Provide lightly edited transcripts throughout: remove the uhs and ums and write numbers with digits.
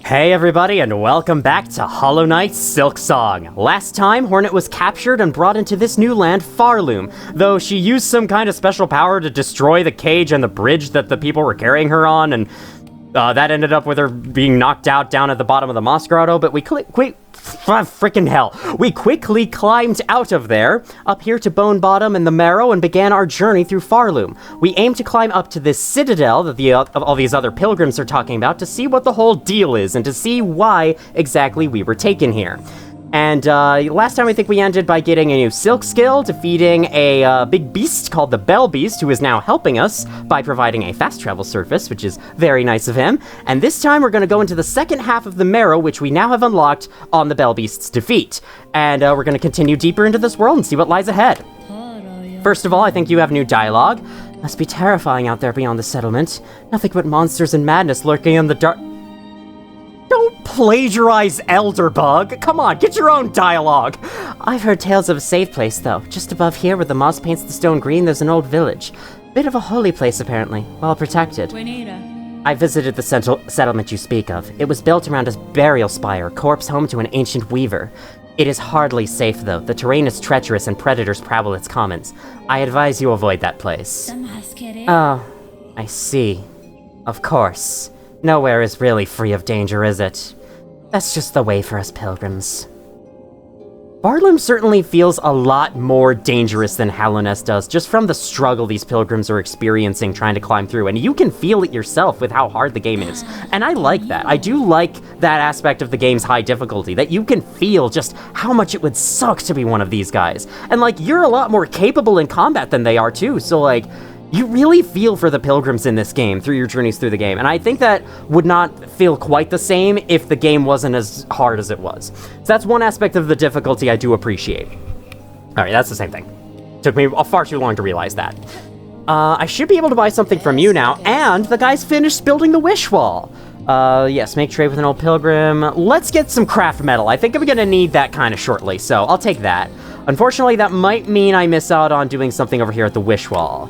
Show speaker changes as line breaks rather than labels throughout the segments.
Hey everybody, and welcome back to Hollow Knight's Silksong. Last time, Hornet was captured and brought into this new land, Farloom, though she used some kind of special power to destroy the cage and the bridge that the people were carrying her on, and that ended up with her being knocked out down at the bottom of the Moss Grotto, but we quickly climbed out of there, up here to Bone Bottom and the Marrow, and began our journey through Farloom. We aim to climb up to this citadel that all these other pilgrims are talking about to see what the whole deal is, and to see why exactly we were taken here. And last time I think we ended by getting a new silk skill, defeating a big beast called the Bell Beast, who is now helping us by providing a fast travel surface, which is very nice of him. And this time we're going to go into the second half of the Marrow, which we now have unlocked on the Bell Beast's defeat. And we're going to continue deeper into this world and see what lies ahead. First of all, I think you have new dialogue. Must be terrifying out there beyond the settlement. Nothing but monsters and madness lurking in the dark. Don't plagiarize Elderbug. Come on, get your own dialogue. I've heard tales of a safe place, though. Just above here, where the moss paints the stone green, there's an old village. Bit of a holy place, apparently. Well protected. I visited the settlement you speak of. It was built around a burial spire, corpse home to an ancient weaver. It is hardly safe, though. The terrain is treacherous and predators prowl its commons. I advise you avoid that place. Oh, I see. Of course. Nowhere is really free of danger, is it? That's just the way for us pilgrims. Farloom certainly feels a lot more dangerous than Hallownest does, just from the struggle these pilgrims are experiencing trying to climb through, and you can feel it yourself with how hard the game is. And I like that. I do like that aspect of the game's high difficulty, that you can feel just how much it would suck to be one of these guys. And like, you're a lot more capable in combat than they are too, so like, you really feel for the pilgrims in this game through your journeys through the game, and I think that would not feel quite the same if the game wasn't as hard as it was. So that's one aspect of the difficulty I do appreciate. Alright, that's the same thing. Took me far too long to realize that. I should be able to buy something from you now, and the guy's finished building the wish wall. Yes, make trade with an old pilgrim. Let's get some craft metal. I think I'm gonna need that kind of shortly, so I'll take that. Unfortunately, that might mean I miss out on doing something over here at the wish wall.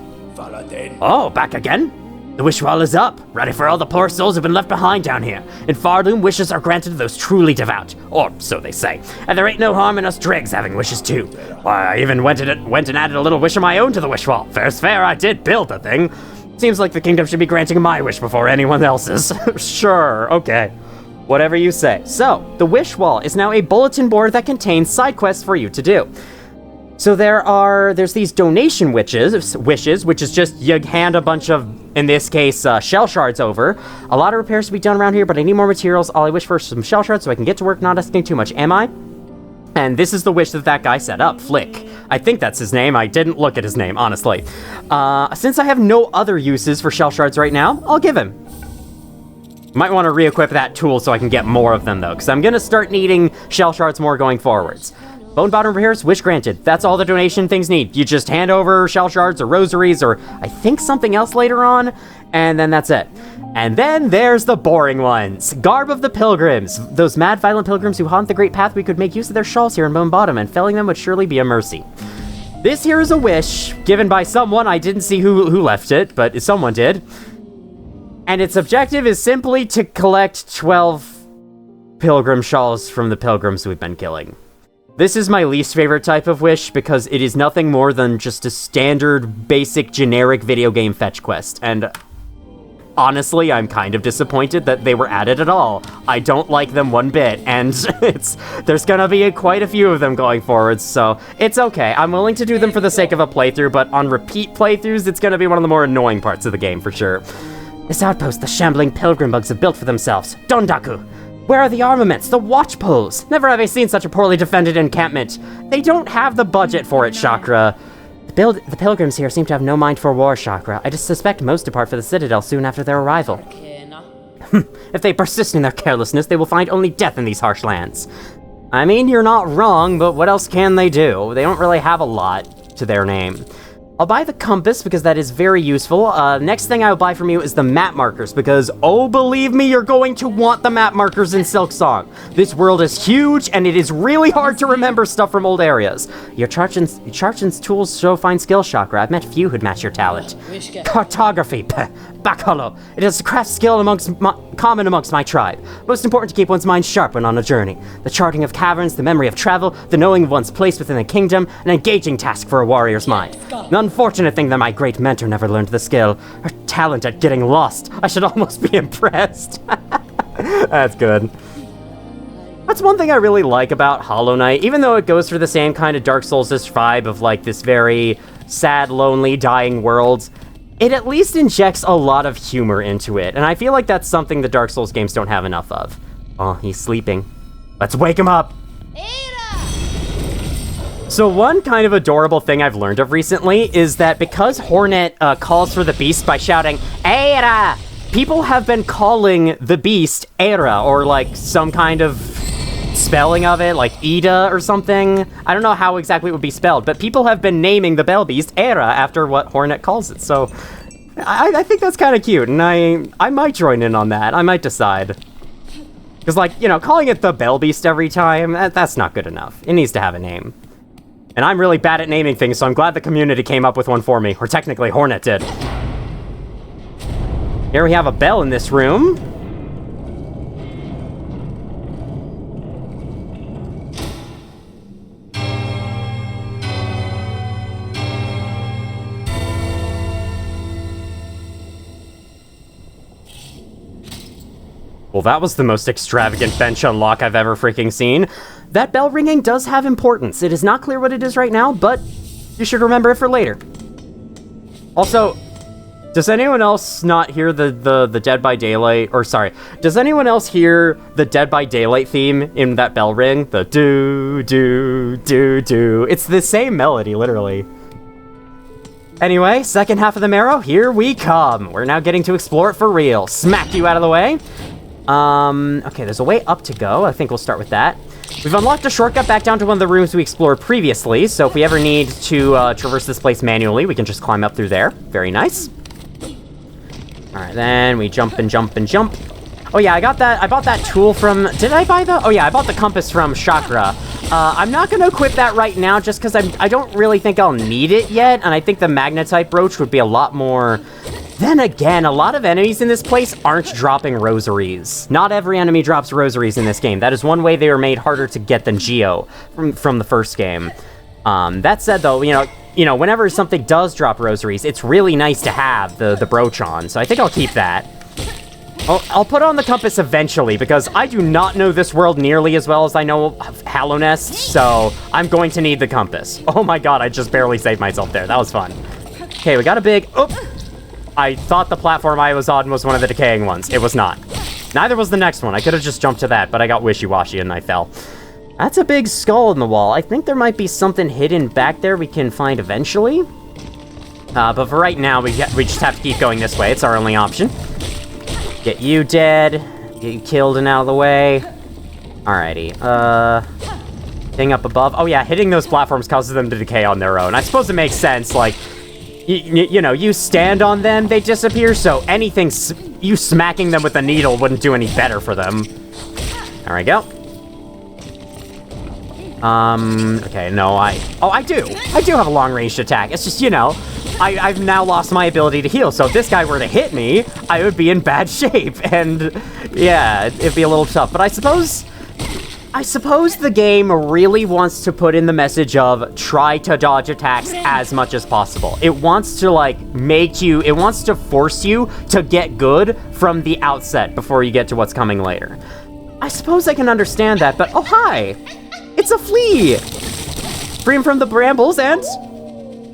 Oh, back again? The wish wall is up, ready for all the poor souls who've been left behind down here. In Farloom, wishes are granted to those truly devout, or so they say. And there ain't no harm in us dregs having wishes too. Why, I even went and added a little wish of my own to the wish wall. Fair's fair, I did build the thing. Seems like the kingdom should be granting my wish before anyone else's. Sure, okay. Whatever you say. So, the wish wall is now a bulletin board that contains side quests for you to do. So there's these donation wishes, which is just you hand a bunch of, in this case, shell shards over. A lot of repairs to be done around here, but I need more materials. All I wish for is some shell shards so I can get to work not asking too much, am I? And this is the wish that guy set up, Flick. I think that's his name. I didn't look at his name, honestly. Since I have no other uses for shell shards right now, I'll give him. Might want to re-equip that tool so I can get more of them, though, because I'm going to start needing shell shards more going forwards. Bone Bottom repairs, wish granted. That's all the donation things need. You just hand over shell shards or rosaries or I think something else later on, and then that's it. And then there's the boring ones. Garb of the Pilgrims. Those mad, violent pilgrims who haunt the Great Path, we could make use of their shawls here in Bone Bottom, and felling them would surely be a mercy. This here is a wish, given by someone. I didn't see who left it, but someone did. And its objective is simply to collect 12 pilgrim shawls from the pilgrims we've been killing. This is my least favorite type of wish because it is nothing more than just a standard, basic, generic video game fetch quest, and honestly, I'm kind of disappointed that they were added at all. I don't like them one bit, and there's gonna be quite a few of them going forwards, so it's okay. I'm willing to do them for the sake of a playthrough, but on repeat playthroughs, it's gonna be one of the more annoying parts of the game, for sure. This outpost the shambling pilgrim bugs have built for themselves. Dondaku! Where are the armaments, the watch poles? Never have I seen such a poorly defended encampment. They don't have the budget for it, Chakra. The pilgrims here seem to have no mind for war, Chakra. I just suspect most depart for the citadel soon after their arrival. If they persist in their carelessness, they will find only death in these harsh lands. I mean, you're not wrong, but what else can they do? They don't really have a lot to their name. I'll buy the compass because that is very useful. Next thing I'll buy from you is the map markers because, oh, believe me, you're going to want the map markers in Silksong. This world is huge and it is really hard to remember stuff from old areas. Your Charchan's tools show fine skill, Chakra. I've met few who'd match your talent. Cartography, back hollow. It is a craft skill common amongst my tribe. Most important to keep one's mind sharp when on a journey. The charting of caverns, the memory of travel, the knowing of one's place within the kingdom, an engaging task for a warrior's mind. The unfortunate thing that my great mentor never learned the skill. Her talent at getting lost. I should almost be impressed. That's good. That's one thing I really like about Hollow Knight, even though it goes for the same kind of Dark Souls-ish vibe of like this very sad, lonely, dying world. It at least injects a lot of humor into it, and I feel like that's something the Dark Souls games don't have enough of. Oh, he's sleeping. Let's wake him up! So one kind of adorable thing I've learned of recently is that because Hornet calls for the beast by shouting, Era! People have been calling the beast Era, or like some kind of spelling of it, like Ida or something. I don't know how exactly it would be spelled, but people have been naming the Bell Beast Era after what Hornet calls it, so I think that's kind of cute, and I might join in on that. I might decide. Because, like, you know, calling it the Bell Beast every time, that's not good enough. It needs to have a name. And I'm really bad at naming things, so I'm glad the community came up with one for me, or technically Hornet did. Here we have a bell in this room. Well, that was the most extravagant bench unlock I've ever freaking seen. That bell ringing does have importance. It is not clear what it is right now, but you should remember it for later. Also, does anyone else not hear the Dead by Daylight, or sorry, does anyone else hear the Dead by Daylight theme in that bell ring? The do, do, do, do. It's the same melody, literally. Anyway, second half of the Marrow, here we come. We're now getting to explore it for real. Smack you out of the way. Okay, there's a way up to go. I think we'll start with that. We've unlocked a shortcut back down to one of the rooms we explored previously, so if we ever need to traverse this place manually, we can just climb up through there. Very nice. Alright, then we jump and jump and jump. Oh yeah, I bought that tool from... Did I buy the... Oh yeah, I bought the compass from Chakra. I'm not gonna equip that right now just because I don't really think I'll need it yet, and I think the magnetite brooch would be a lot more... Then again, a lot of enemies in this place aren't dropping rosaries. Not every enemy drops rosaries in this game. That is one way they were made harder to get than Geo from the first game. That said, though, you know, whenever something does drop rosaries, it's really nice to have the brooch on, so I think I'll keep that. I'll put on the compass eventually, because I do not know this world nearly as well as I know Hallow Nest, so I'm going to need the compass. Oh my god, I just barely saved myself there. That was fun. Okay, we got a big... Oh! I thought the platform I was on was one of the decaying ones. It was not. Neither was the next one. I could have just jumped to that, but I got wishy-washy and I fell. That's a big skull in the wall. I think there might be something hidden back there we can find eventually. But for right now, we just have to keep going this way. It's our only option. Get you dead. Get you killed and out of the way. Alrighty. Thing up above. Oh yeah, hitting those platforms causes them to decay on their own. I suppose it makes sense, like... You know, you stand on them, they disappear, so anything, you smacking them with a needle wouldn't do any better for them. There we go. Okay, no, I do have a long-ranged attack. It's just, you know, I've now lost my ability to heal, so if this guy were to hit me, I would be in bad shape, and, yeah, it'd be a little tough, but I suppose the game really wants to put in the message of try to dodge attacks as much as possible. It wants to, like, it wants to force you to get good from the outset before you get to what's coming later. I suppose I can understand that, but, oh, hi! It's a flea! Free him from the brambles and...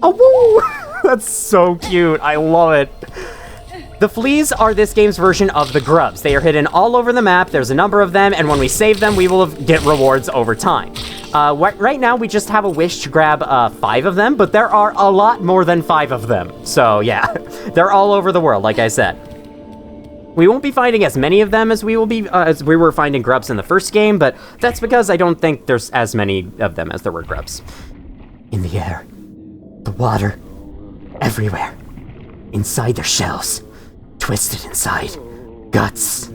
Oh, woo! That's so cute. I love it. The fleas are this game's version of the grubs. They are hidden all over the map, there's a number of them, and when we save them, we will get rewards over time. Right now, we just have a wish to grab 5 of them, but there are a lot more than 5 of them. So yeah, they're all over the world, like I said. We won't be finding as many of them as we were finding grubs in the first game, but that's because I don't think there's as many of them as there were grubs. In the air, the water, everywhere, inside their shells. Twisted inside, guts,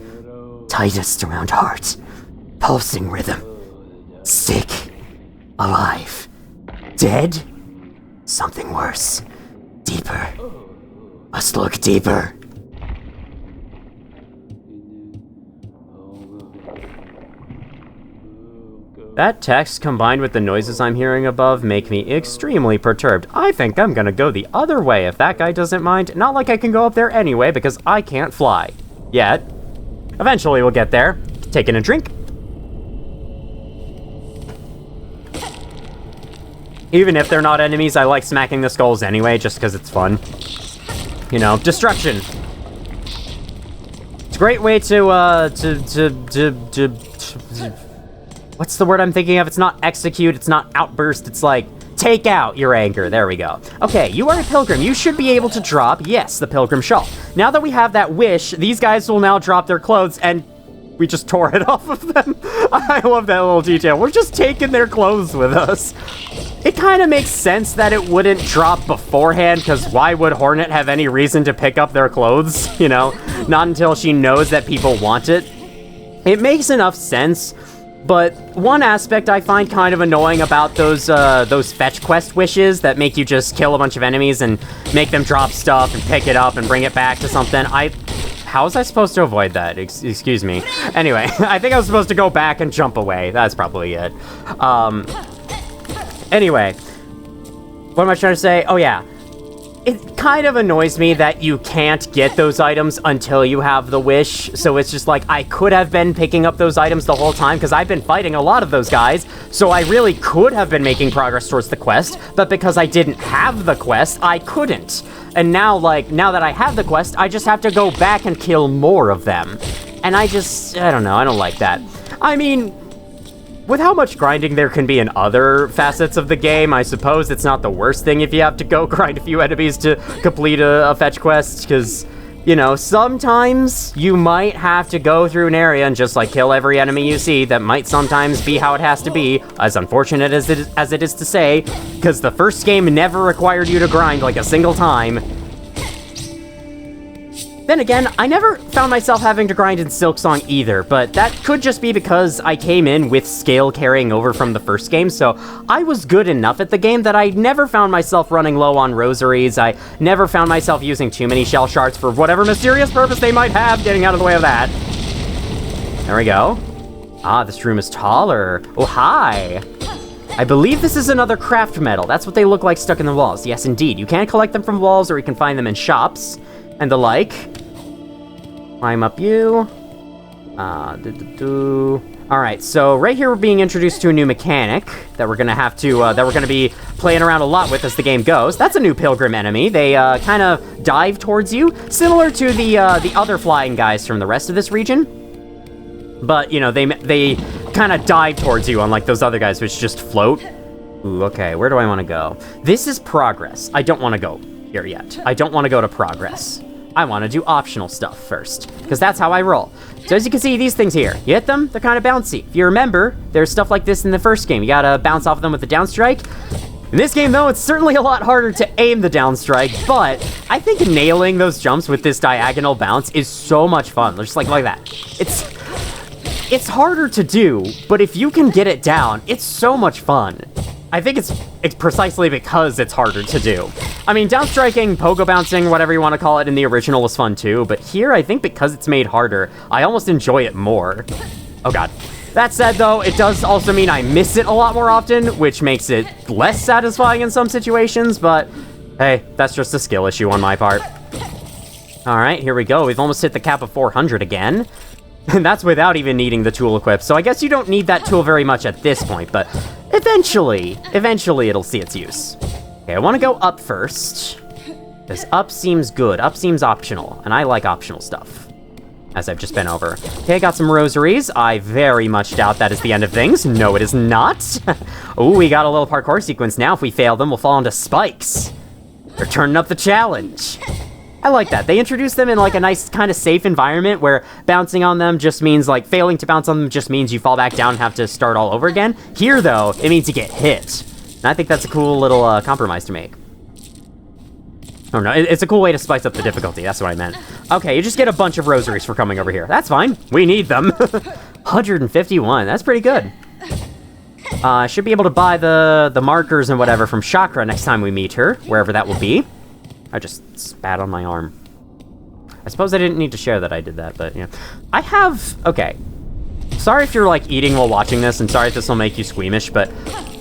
tightest around heart, pulsing rhythm, sick, alive, dead, something worse, deeper, must look deeper, That text combined with the noises I'm hearing above make me extremely perturbed. I think I'm gonna go the other way if that guy doesn't mind. Not like I can go up there anyway because I can't fly. Yet. Eventually we'll get there. Taking a drink. Even if they're not enemies, I like smacking the skulls anyway, just because it's fun. You know, destruction. It's a great way to what's the word I'm thinking of? It's not execute, it's not outburst, it's like, take out your anger. There we go. Okay, you are a pilgrim. You should be able to drop, yes, the pilgrim shawl. Now that we have that wish, these guys will now drop their clothes, and we just tore it off of them. I love that little detail. We're just taking their clothes with us. It kind of makes sense that it wouldn't drop beforehand, because why would Hornet have any reason to pick up their clothes? You know, not until she knows that people want it. It makes enough sense, but one aspect I find kind of annoying about those fetch quest wishes that make you just kill a bunch of enemies and make them drop stuff and pick it up and bring it back to something. How was I supposed to avoid that? Excuse me. Anyway, I think I was supposed to go back and jump away. That's probably it. Anyway, what am I trying to say? Oh yeah. It kind of annoys me that you can't get those items until you have the wish, so it's just like, I could have been picking up those items the whole time, because I've been fighting a lot of those guys, so I really could have been making progress towards the quest, but because I didn't have the quest, I couldn't. And now, now that I have the quest, I just have to go back and kill more of them. And I don't know, I don't like that. I mean, with how much grinding there can be in other facets of the game, I suppose it's not the worst thing if you have to go grind a few enemies to complete a fetch quest, because, you know, sometimes you might have to go through an area and just, kill every enemy you see. That might sometimes be how it has to be, as unfortunate as it is to say, because the first game never required you to grind, a single time. Then again, I never found myself having to grind in Silksong either, but that could just be because I came in with scale carrying over from the first game, so I was good enough at the game that I never found myself running low on rosaries. I never found myself using too many shell shards for whatever mysterious purpose they might have, getting out of the way of that. There we go. Ah, this room is taller. Oh, hi. I believe this is another craft metal. That's what they look like stuck in the walls. Yes, indeed. You can collect them from walls, or you can find them in shops and the like. Climb up you. Alright, so right here we're being introduced to a new mechanic that we're gonna have to, that we're gonna be playing around a lot with as the game goes. That's a new pilgrim enemy. They, kind of dive towards you, similar to the other flying guys from the rest of this region. But, you know, they kind of dive towards you, unlike those other guys, which just float. Ooh, okay, where do I want to go? This is progress. I don't want to go here yet. I don't want to go to progress. I want to do optional stuff first, because that's how I roll. So as you can see, these things here, you hit them, they're kind of bouncy. If you remember, there's stuff like this in the first game. You gotta bounce off of them with the down strike. In this game, though, it's certainly a lot harder to aim the down strike, but I think nailing those jumps with this diagonal bounce is so much fun. Just like that. It's harder to do, but if you can get it down, it's so much fun. I think it's precisely because it's harder to do. I mean, downstriking, pogo bouncing, whatever you want to call it, in the original was fun too, but here, I think because it's made harder, I almost enjoy it more. Oh god. That said, though, it does also mean I miss it a lot more often, which makes it less satisfying in some situations, but hey, that's just a skill issue on my part. Alright, here we go. We've almost hit the cap of 400 again. And that's without even needing the tool equipped, so I guess you don't need that tool very much at this point, but eventually it'll see its use. Okay, I want to go up first, because up seems good. Up seems optional, and I like optional stuff, as I've just been over. Okay, I got some rosaries. I very much doubt that is the end of things. No, it is not. Ooh, we got a little parkour sequence now. If we fail them, we'll fall into spikes. They're turning up the challenge. I like that. They introduced them in a nice kind of safe environment where bouncing on them just means failing to bounce on them just means you fall back down and have to start all over again. Here though, it means you get hit. And I think that's a cool little compromise to make. Oh no, it's a cool way to spice up the difficulty, that's what I meant. Okay, you just get a bunch of rosaries for coming over here. That's fine, we need them. 151, that's pretty good. I should be able to buy the markers and whatever from Chakra next time we meet her, wherever that will be. I just spat on my arm. I suppose I didn't need to share that I did that, but yeah. I have... Okay. Sorry if you're, like, eating while watching this, and sorry if this will make you squeamish, but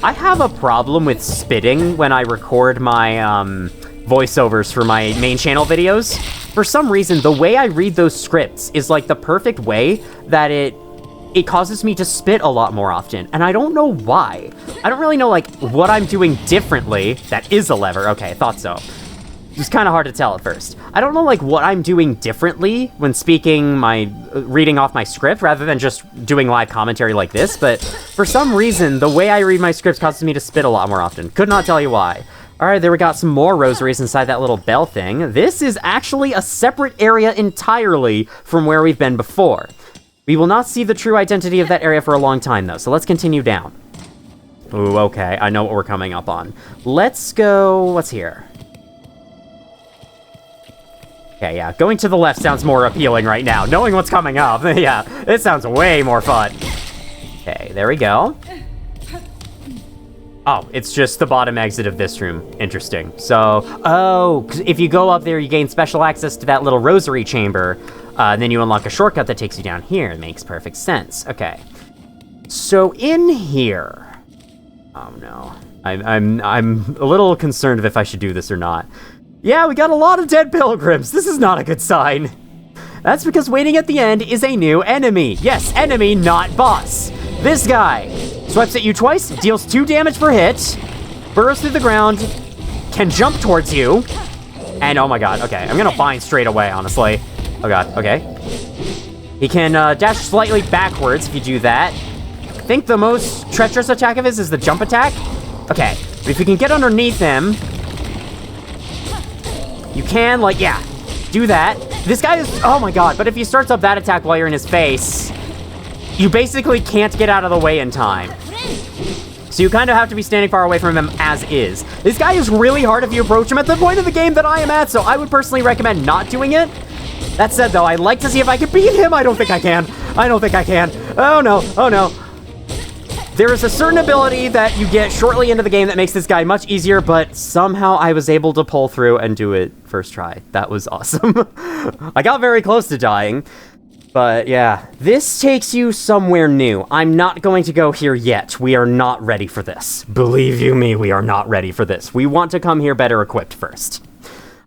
I have a problem with spitting when I record my, voiceovers for my main channel videos. For some reason, the way I read those scripts is, like, the perfect way that it causes me to spit a lot more often, and I don't know why. I don't really know, like, what I'm doing differently. That is a lever. Okay, I thought so. It was kind of hard to tell at first. I don't know, like, what I'm doing differently when speaking reading off my script, rather than just doing live commentary like this, but for some reason, the way I read my scripts causes me to spit a lot more often. Could not tell you why. Alright, there we got some more rosaries inside that little bell thing. This is actually a separate area entirely from where we've been before. We will not see the true identity of that area for a long time, though, so let's continue down. Ooh, okay, I know what we're coming up on. Let's go... what's here? Okay, yeah, going to the left sounds more appealing right now. Knowing what's coming up, yeah, it sounds way more fun. Okay, there we go. Oh, it's just the bottom exit of this room. Interesting. So, oh, 'cause if you go up there, you gain special access to that little rosary chamber, and then you unlock a shortcut that takes you down here. It makes perfect sense. Okay. So in here... oh no. I'm a little concerned if I should do this or not. Yeah, we got a lot of dead pilgrims. This is not a good sign. That's because waiting at the end is a new enemy. Yes, enemy, not boss. This guy swipes at you twice, deals 2 damage per hit, burrows through the ground, can jump towards you, and oh my god, okay, I'm gonna bind straight away, honestly. Oh god, okay. He can dash slightly backwards if you do that. I think the most treacherous attack of his is the jump attack. Okay, but if you can get underneath him, you can, like, yeah, do that. This guy is, oh my god, but if he starts up that attack while you're in his face, you basically can't get out of the way in time. So you kind of have to be standing far away from him as is. This guy is really hard if you approach him at the point of the game that I am at, so I would personally recommend not doing it. That said, though, I'd like to see if I can beat him. I don't think I can. I don't think I can. Oh no, oh no. There is a certain ability that you get shortly into the game that makes this guy much easier, but somehow I was able to pull through and do it first try. That was awesome. I got very close to dying, but yeah. This takes you somewhere new. I'm not going to go here yet. We are not ready for this. Believe you me, we are not ready for this. We want to come here better equipped first.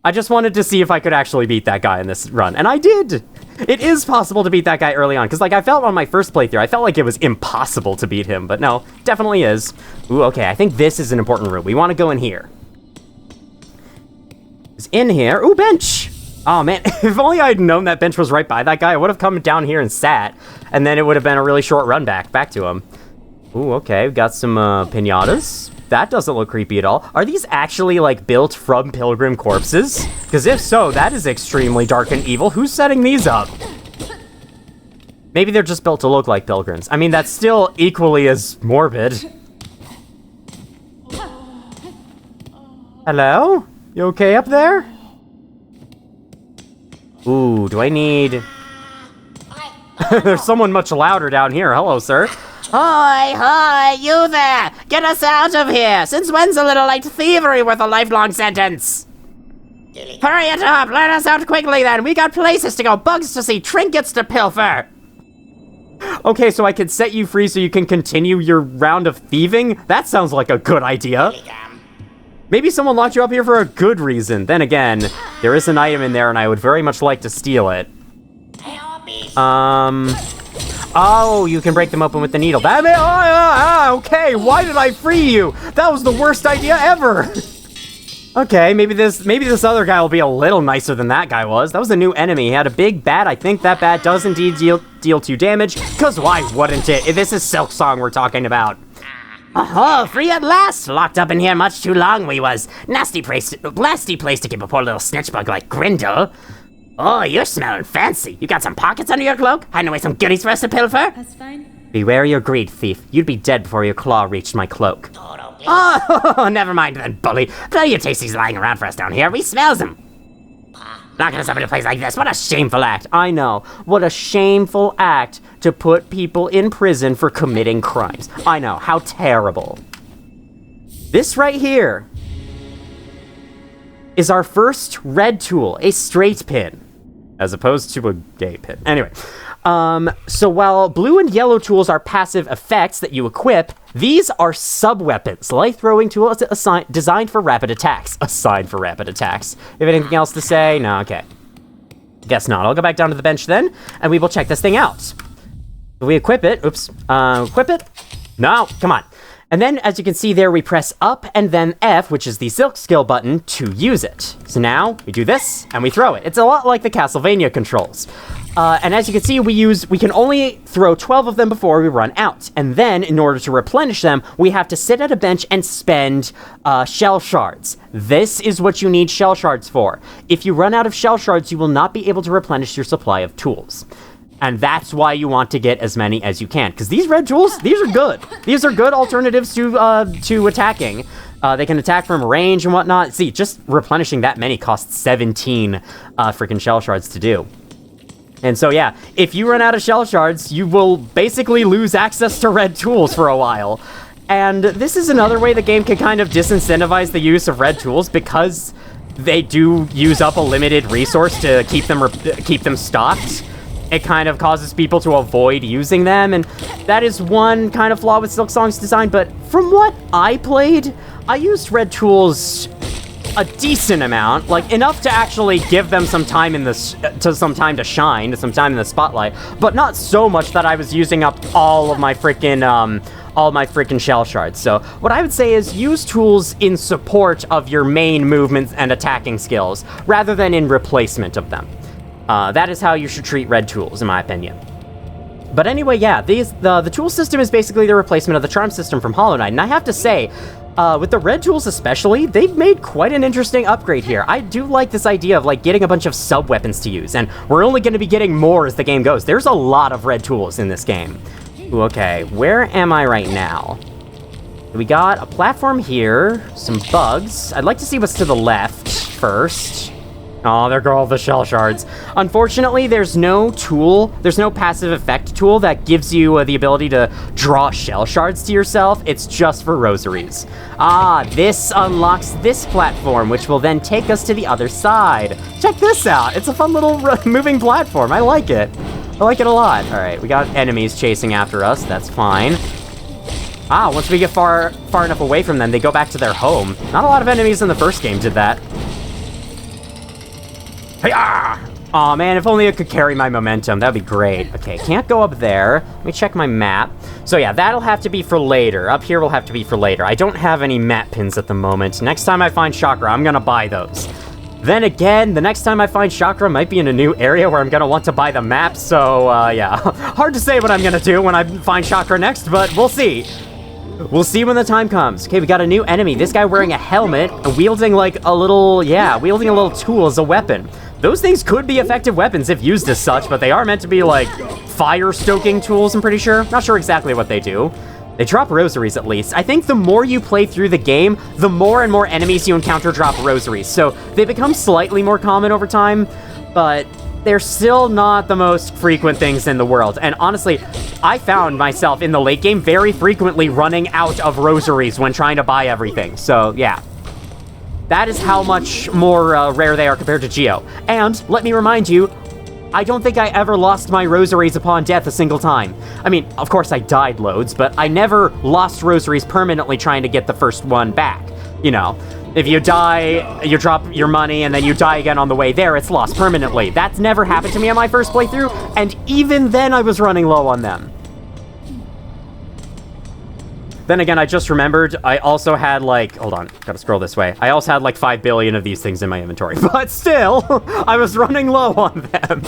I just wanted to see if I could actually beat that guy in this run, and I did! It is possible to beat that guy early on, because, like, I felt on my first playthrough, I felt like it was impossible to beat him, but no, definitely is. Ooh, okay, I think this is an important room. We want to go in here. It's in here. Ooh, bench! Oh, man, if only I'd known that bench was right by that guy, I would have come down here and sat, and then it would have been a really short run back to him. Ooh, okay, we've got some, pinatas. That doesn't look creepy at all. Are these actually, like, built from pilgrim corpses? Because if so, that is extremely dark and evil. Who's setting these up? Maybe they're just built to look like pilgrims. I mean, that's still equally as morbid. Hello? You okay up there? Ooh, do I need... There's someone much louder down here. Hello, sir.
Hi, you there! Get us out of here! Since when's a little light thievery worth a lifelong sentence? Hurry it up! Let us out quickly then! We got places to go, bugs to see, trinkets to pilfer!
Okay, so I can set you free so you can continue your round of thieving? That sounds like a good idea. Maybe someone locked you up here for a good reason. Then again, there is an item in there and I would very much like to steal it. Oh, you can break them open with the needle. That okay, why did I free you? That was the worst idea ever. Okay, maybe this other guy will be a little nicer than that guy was. That was a new enemy. He had a big bat. I think that bat does indeed deal 2 damage, because why wouldn't it? This is Silksong we're talking about.
Oh, free at last! Locked up in here much too long we was. Nasty place to keep a poor little snitch bug like Grindel. Oh, you're smelling fancy. You got some pockets under your cloak? Hiding away some goodies for us to pilfer?
That's fine.
Beware your greed, thief. You'd be dead before your claw reached my cloak.
Oh, never mind then, bully. Plenty of tasties lying around for us down here. We smells them. Locking us up in a place like this. What a shameful act.
I know. What a shameful act to put people in prison for committing crimes. I know. How terrible. This right here is our first red tool, a straight pin, as opposed to a gay pin. Anyway, So while blue and yellow tools are passive effects that you equip, these are sub-weapons, life-throwing tools designed for rapid attacks. Assigned for rapid attacks. You have anything else to say? No, okay. Guess not. I'll go back down to the bench then, and we will check this thing out. We equip it. Oops. Equip it? No, come on. And then, as you can see there, we press up and then F, which is the Silk skill button, to use it. So now, we do this, and we throw it. It's a lot like the Castlevania controls. And as you can see, we can only throw 12 of them before we run out. And then, in order to replenish them, we have to sit at a bench and spend shell shards. This is what you need shell shards for. If you run out of shell shards, you will not be able to replenish your supply of tools. And that's why you want to get as many as you can. Because these red tools, these are good. These are good alternatives to attacking. They can attack from range and whatnot. See, just replenishing that many costs 17 freaking shell shards to do. And so, yeah, if you run out of shell shards, you will basically lose access to red tools for a while. And this is another way the game can kind of disincentivize the use of red tools, because they do use up a limited resource to keep them stocked. It kind of causes people to avoid using them, and that is one kind of flaw with Silksong's design. But from what I played, I used red tools a decent amount, like enough to actually give them some time some time to shine, some time in the spotlight, but not so much that I was using up all my freaking shell shards. So what I would say is use tools in support of your main movements and attacking skills, rather than in replacement of them. That is how you should treat red tools, in my opinion. But anyway, yeah, the tool system is basically the replacement of the charm system from Hollow Knight, and I have to say, with the red tools especially, they've made quite an interesting upgrade here. I do like this idea of, like, getting a bunch of sub-weapons to use, and we're only going to be getting more as the game goes. There's a lot of red tools in this game. Ooh, okay, where am I right now? We got a platform here, some bugs. I'd like to see what's to the left first. Oh, there go all the shell shards. Unfortunately, there's no passive effect tool that gives you the ability to draw shell shards to yourself. It's just for rosaries. Ah, this unlocks this platform, which will then take us to the other side. Check this out. It's a fun little moving platform. I like it. I like it a lot. All right, we got enemies chasing after us. That's fine. Ah, once we get far enough away from them, they go back to their home. Not a lot of enemies in the first game did that. Aw, man, if only I could carry my momentum. That'd be great. Okay, can't go up there. Let me check my map. So yeah, that'll have to be for later. Up here will have to be for later. I don't have any map pins at the moment. Next time I find chakra, I'm gonna buy those. Then again, the next time I find chakra might be in a new area where I'm gonna want to buy the map, so yeah. Hard to say what I'm gonna do when I find chakra next, but we'll see. We'll see when the time comes. Okay, we got a new enemy. This guy wearing a helmet, wielding like a little tool as a weapon. Those things could be effective weapons if used as such, but they are meant to be like fire-stoking tools, I'm pretty sure. Not sure exactly what they do. They drop rosaries at least. I think the more you play through the game, the more and more enemies you encounter drop rosaries. So they become slightly more common over time, but they're still not the most frequent things in the world. And honestly, I found myself in the late game very frequently running out of rosaries when trying to buy everything. So yeah. That is how much more rare they are compared to Geo. And let me remind you, I don't think I ever lost my rosaries upon death a single time. I mean, of course I died loads, but I never lost rosaries permanently trying to get the first one back. You know, if you die, you drop your money, and then you die again on the way there, it's lost permanently. That's never happened to me on my first playthrough, and even then I was running low on them. Then again, I just remembered, I also had like, hold on, gotta scroll this way. I also had like 5 billion of these things in my inventory, but still, I was running low on them.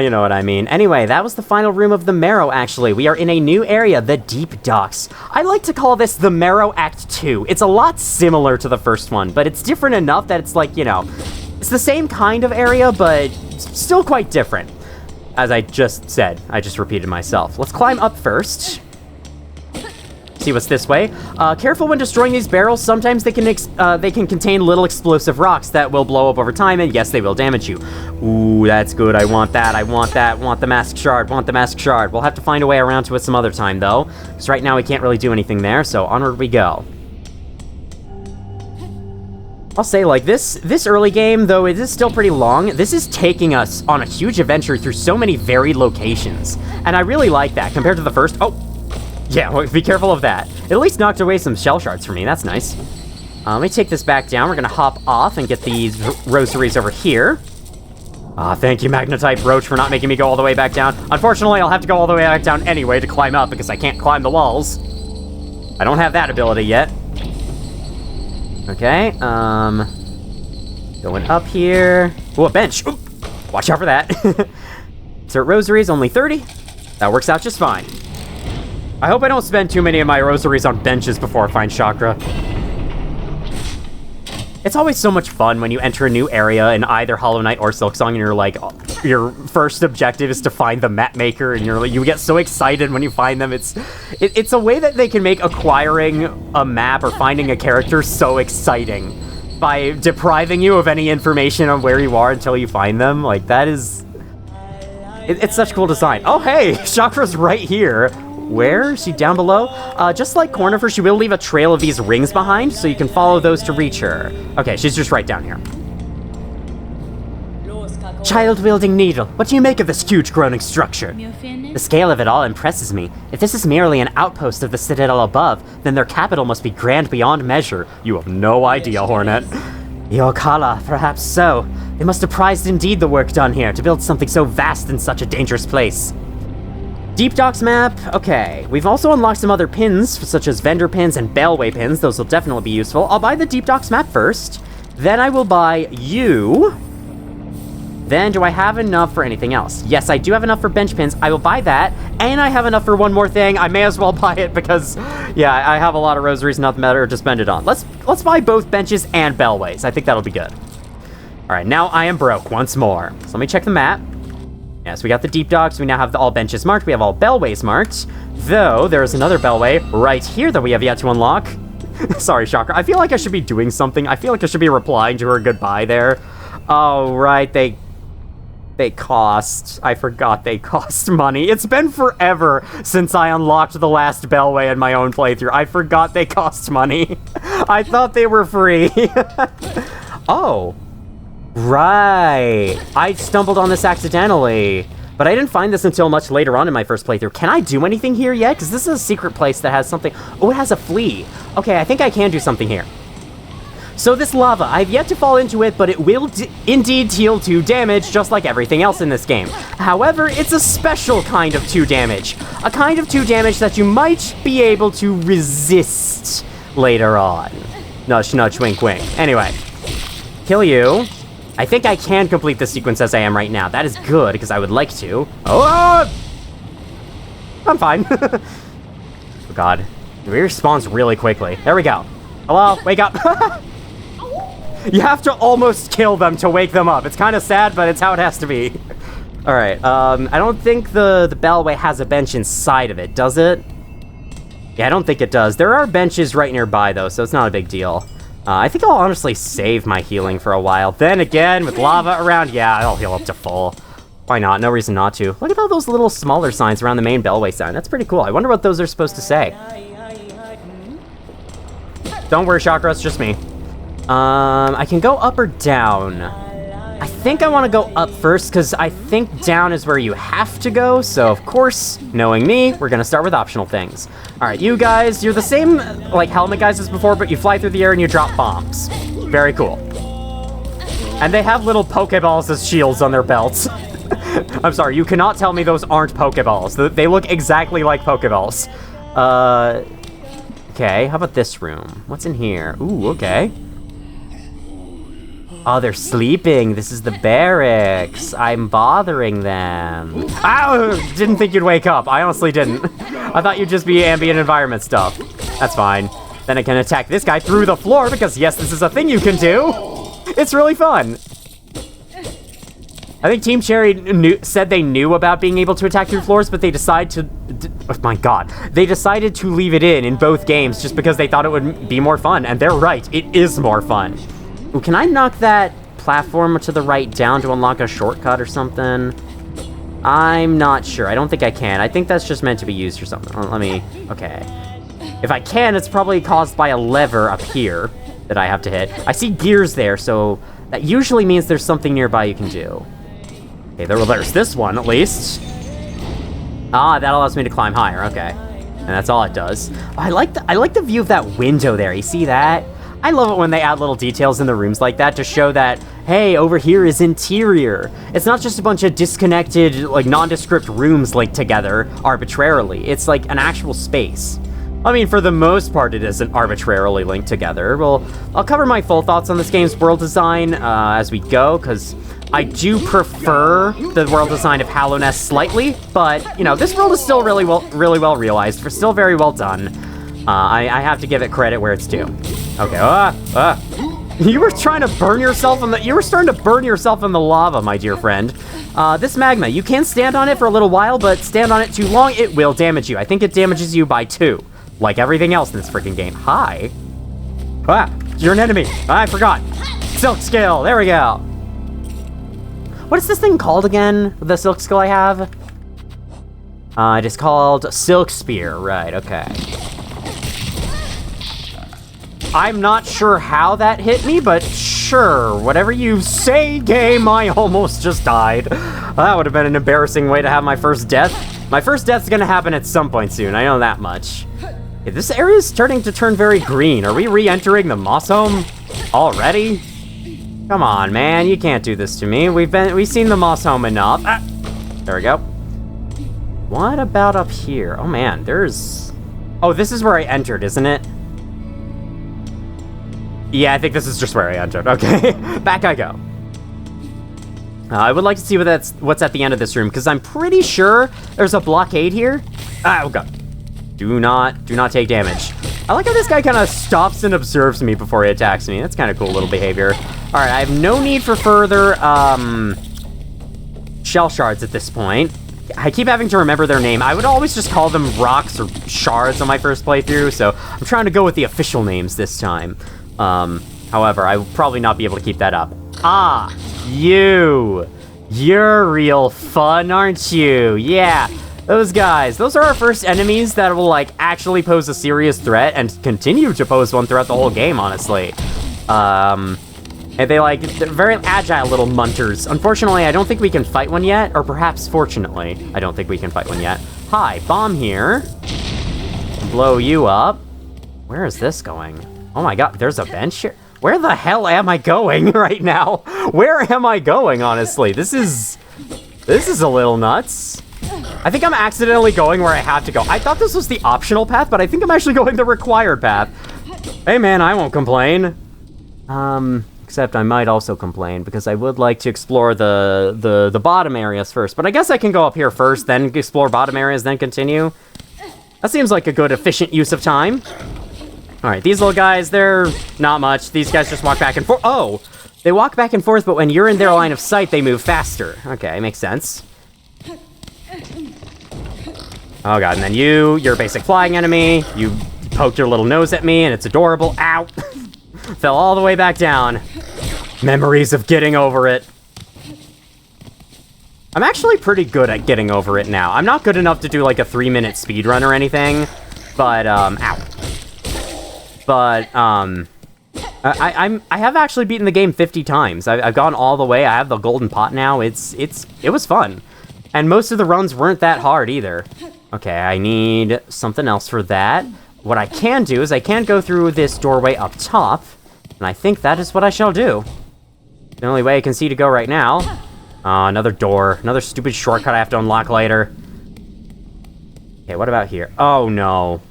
You know what I mean. Anyway, that was the final room of the Marrow, actually. We are in a new area, the Deep Docks. I like to call this the Marrow Act 2. It's a lot similar to the first one, but it's different enough that it's like, you know, it's the same kind of area, but still quite different. As I just said, I just repeated myself. Let's climb up first. See what's this way. Careful when destroying these barrels. Sometimes they can contain little explosive rocks that will blow up over time, and yes, they will damage you. Ooh, that's good. I want that. I want that. Want the mask shard. Want the mask shard. We'll have to find a way around to it some other time, though, because right now we can't really do anything there, so onward we go. I'll say, like, this early game, though it is still pretty long, this is taking us on a huge adventure through so many varied locations. And I really like that compared to the first. Oh, yeah, well, be careful of that. It at least knocked away some shell shards for me. That's nice. Let me take this back down. We're gonna hop off and get these rosaries over here. Thank you, Magnetite Roach, for not making me go all the way back down. Unfortunately, I'll have to go all the way back down anyway to climb up because I can't climb the walls. I don't have that ability yet. Okay, going up here. Ooh, a bench. Ooh, watch out for that. Insert rosaries, only 30. That works out just fine. I hope I don't spend too many of my rosaries on benches before I find chakra. It's always so much fun when you enter a new area in either Hollow Knight or Silksong and you're like, your first objective is to find the map maker and you get so excited when you find them. It's a way that they can make acquiring a map or finding a character so exciting by depriving you of any information on where you are until you find them. Like, that is... It's such cool design. Oh, hey! Chakra's right here. Where? Is she down below? Just like Cornifer, she will leave a trail of these rings behind, so you can follow those to reach her. Okay, she's just right down here. Child-wielding needle, what do you make of this huge groaning structure? The scale of it all impresses me. If this is merely an outpost of the citadel above, then their capital must be grand beyond measure. You have no idea, Hornet. Yokala, perhaps so. They must have prized indeed the work done here to build something so vast in such a dangerous place. Deep Docks map, okay. We've also unlocked some other pins, such as vendor pins and bellway pins. Those will definitely be useful. I'll buy the Deep Docks map first. Then I will buy you. Then do I have enough for anything else? Yes, I do have enough for bench pins. I will buy that. And I have enough for one more thing. I may as well buy it because, yeah, I have a lot of rosaries, nothing better to spend it on. Let's buy both benches and bellways. I think that'll be good. All right, now I am broke once more. So let me check the map. Yes, we got the Deep Docks. We now have all benches marked. We have all bellways marked. Though, there's another bellway right here that we have yet to unlock. Sorry, Chakra. I feel like I should be doing something. I feel like I should be replying to her goodbye there. Oh, right. They cost. I forgot they cost money. It's been forever since I unlocked the last bellway in my own playthrough. I forgot they cost money. I thought they were free. Oh. Right. I stumbled on this accidentally, but I didn't find this until much later on in my first playthrough. Can I do anything here yet? Because this is a secret place that has something. Oh, it has a flea. Okay, I think I can do something here. So this lava, I've yet to fall into it, but it will indeed deal 2 damage, just like everything else in this game. However, it's a special kind of 2 damage. A kind of 2 damage that you might be able to resist later on. Nudge, nudge, wink, wink. Anyway, kill you. I think I can complete the sequence as I am right now. That is good, because I would like to. Oh! I'm fine. Oh, God. He respawns really quickly. There we go. Hello? Wake up. You have to almost kill them to wake them up. It's kind of sad, but it's how it has to be. All right. I don't think the bellway has a bench inside of it, does it? Yeah, I don't think it does. There are benches right nearby, though, so it's not a big deal. I think I'll honestly save my healing for a while. Then again, with lava around, yeah, I'll heal up to full. Why not? No reason not to. Look at all those little smaller signs around the main bellway sign. That's pretty cool. I wonder what those are supposed to say. Don't worry, Chakra, it's just me. I can go up or down. I think I want to go up first, because I think down is where you have to go, so of course, knowing me, we're gonna start with optional things. Alright, you guys, you're the same, like, helmet guys as before, but you fly through the air and you drop bombs. Very cool. And they have little Pokeballs as shields on their belts. I'm sorry, you cannot tell me those aren't Pokeballs. They look exactly like Pokeballs. Okay, how about this room? What's in here? Ooh, okay. Oh, they're sleeping. This is the barracks. I'm bothering them. Ow! Didn't think you'd wake up. I honestly didn't. I thought you'd just be ambient environment stuff. That's fine. Then I can attack this guy through the floor because, yes, this is a thing you can do. It's really fun. I think Team Cherry said they knew about being able to attack through floors, but they decided to... Oh my god. They decided to leave it in both games just because they thought it would be more fun. And they're right. It is more fun. Ooh, can I knock that platform to the right down to unlock a shortcut or something? I'm not sure. I don't think I can. I think that's just meant to be used or something. Let me... Okay. If I can, it's probably caused by a lever up here. that I have to hit. I see gears there, so that usually means there's something nearby you can do. Okay, there's this one, at least. Ah, that allows me to climb higher, okay. And that's all it does. Oh, I like the view of that window there, you see that? I love it when they add little details in the rooms like that to show that, hey, over here is interior. It's not just a bunch of disconnected, like, nondescript rooms linked together arbitrarily. It's like an actual space. I mean, for the most part, it isn't arbitrarily linked together. Well, I'll cover my full thoughts on this game's world design as we go, because I do prefer the world design of Hollow Nest slightly, but, you know, this world is still really well realized, still very well done. I have to give it credit where it's due. Okay, you were trying to burn yourself you were starting to burn yourself in the lava, my dear friend. This magma, you can stand on it for a little while, but stand on it too long, it will damage you. I think it damages you by 2. Like everything else in this freaking game. Hi. Ah, you're an enemy. I forgot. Silk skill. There we go. What is this thing called again? The silk skill I have? It is called Silkspear. Right, okay. I'm not sure how that hit me, but sure. Whatever you say, game, I almost just died. That would have been an embarrassing way to have my first death. My first death's gonna happen at some point soon. I know that much. Okay, this area is starting to turn very green. Are we re-entering the Moss Home already? Come on, man, you can't do this to me. We've seen the Moss Home enough. Ah, there we go. What about up here? Oh man, oh, this is where I entered, isn't it? Yeah, I think this is just where I entered. Okay, back I go. I would like to see what's at the end of this room, because I'm pretty sure there's a blockade here. Ah, oh god. Do not take damage. I like how this guy kind of stops and observes me before he attacks me. That's kind of cool little behavior. All right, I have no need for further shell shards at this point. I keep having to remember their name. I would always just call them rocks or shards on my first playthrough, so I'm trying to go with the official names this time. However, I will probably not be able to keep that up. Ah, you're real fun, aren't you? Yeah. Those guys, those are our first enemies that will, like, actually pose a serious threat and continue to pose one throughout the whole game, honestly. And they're very agile little munters. Unfortunately, I don't think we can fight one yet, or perhaps fortunately, I don't think we can fight one yet. Hi, bomb here. Blow you up. Where is this going? Oh my god, there's a bench here? Where the hell am I going right now? Where am I going, honestly? This is a little nuts. I think I'm accidentally going where I have to go. I thought this was the optional path, but I think I'm actually going the required path. Hey man, I won't complain. Except I might also complain, because I would like to explore the bottom areas first. But I guess I can go up here first, then explore bottom areas, then continue. That seems like a good, efficient use of time. Alright, these little guys, they're not much. These guys just walk back and forth. Oh! They walk back and forth, but when you're in their line of sight, they move faster. Okay, makes sense. Oh god, and then you're a basic flying enemy. You poked your little nose at me, and it's adorable. Ow! Fell all the way back down. Memories of getting over it. I'm actually pretty good at getting over it now. I'm not good enough to do like a 3-minute speedrun or anything, but, ow. But, I have actually beaten the game 50 times. I've gone all the way. I have the golden pot now. It was fun. And most of the runs weren't that hard either. Okay, I need something else for that. What I can do is I can go through this doorway up top, and I think that is what I shall do. The only way I can see to go right now. Another door. Another stupid shortcut I have to unlock later. Okay, what about here? Oh, no.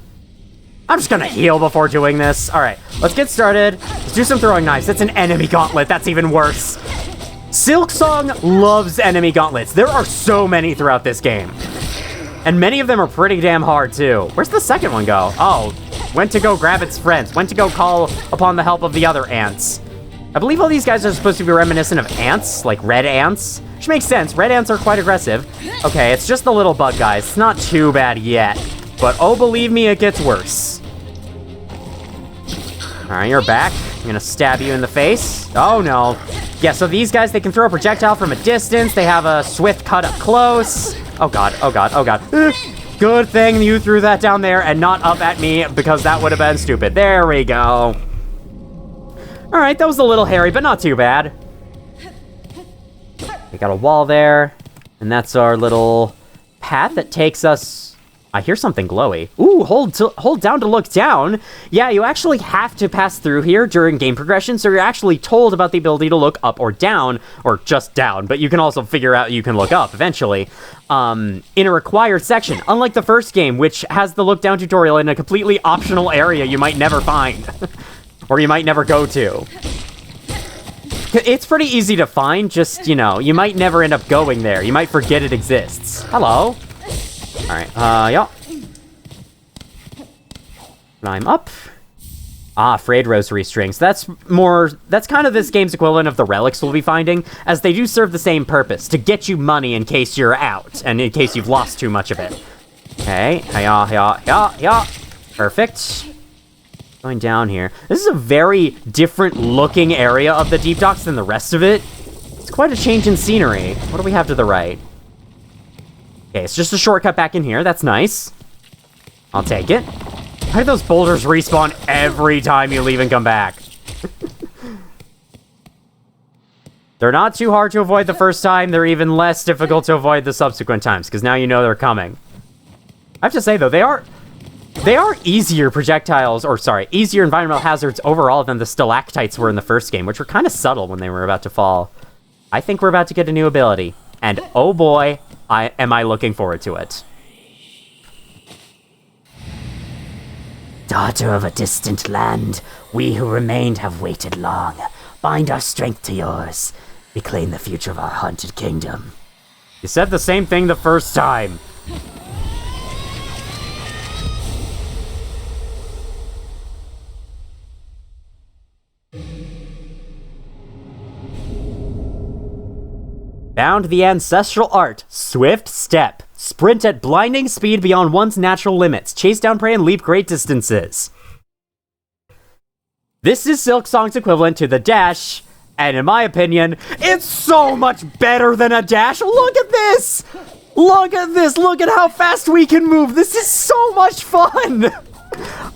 I'm just gonna heal before doing this. Alright, let's get started. Let's do some throwing knives. That's an enemy gauntlet. That's even worse. Silksong loves enemy gauntlets. There are so many throughout this game. And many of them are pretty damn hard, too. Where's the second one go? Oh, went to go grab its friends. Went to go call upon the help of the other ants. I believe all these guys are supposed to be reminiscent of ants, like red ants. Which makes sense. Red ants are quite aggressive. Okay, it's just the little bug guys. It's not too bad yet. But oh, believe me, it gets worse. Alright, you're back. I'm gonna stab you in the face. Oh, no. Yeah, so these guys, they can throw a projectile from a distance. They have a swift cut up close. Oh, God. Oh, God. Oh, God. Good thing you threw that down there and not up at me, because that would have been stupid. There we go. Alright, that was a little hairy, but not too bad. We got a wall there, and that's our little path that takes us... I hear something glowy. Ooh, hold down to look down. Yeah, you actually have to pass through here during game progression, so you're actually told about the ability to look up or down, or just down, but you can also figure out you can look up eventually, in a required section, unlike the first game, which has the look down tutorial in a completely optional area you might never find, or you might never go to. It's pretty easy to find, just, you know, you might never end up going there. You might forget it exists. Hello. Alright, yeah. Climb up. Ah, frayed rosary strings. That's kind of this game's equivalent of the relics we'll be finding, as they do serve the same purpose, to get you money in case you're out, and in case you've lost too much of it. Okay, yeah. Perfect. Going down here. This is a very different looking area of the deep docks than the rest of it. It's quite a change in scenery. What do we have to the right? Okay, it's just a shortcut back in here. That's nice. I'll take it. Why do those boulders respawn every time you leave and come back? They're not too hard to avoid the first time. They're even less difficult to avoid the subsequent times, because now you know they're coming. I have to say, though, they are easier projectiles, or sorry, easier environmental hazards overall than the stalactites were in the first game, which were kind of subtle when they were about to fall. I think we're about to get a new ability, and oh boy, am I looking forward to it.
Daughter of a distant land, we who remained have waited long. Bind our strength to yours. Reclaim the future of our haunted kingdom.
You said the same thing the first time. Found the ancestral art. Swift step. Sprint at blinding speed beyond one's natural limits. Chase down prey and leap great distances. This is Silksong's equivalent to the dash, and in my opinion, it's so much better than a dash. Look at this! Look at this! Look at how fast we can move! This is so much fun!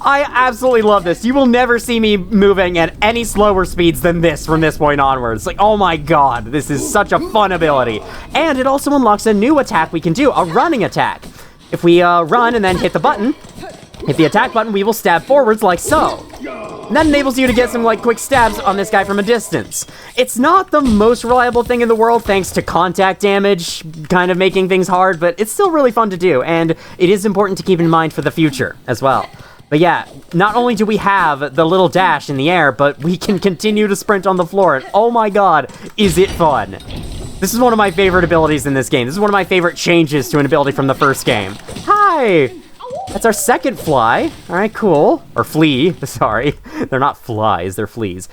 I absolutely love this. You will never see me moving at any slower speeds than this from this point onwards. Like, oh my god, this is such a fun ability. And it also unlocks a new attack we can do, a running attack. If we run and then hit the button, hit the attack button, we will stab forwards like so. And that enables you to get some, like, quick stabs on this guy from a distance. It's not the most reliable thing in the world, thanks to contact damage kind of making things hard, but it's still really fun to do, and it is important to keep in mind for the future as well. But yeah, not only do we have the little dash in the air, but we can continue to sprint on the floor, and oh my god, is it fun. This is one of my favorite abilities in this game. This is one of my favorite changes to an ability from the first game. Hi! That's our second fly. Alright, cool. Or flea, sorry. They're not flies, they're fleas.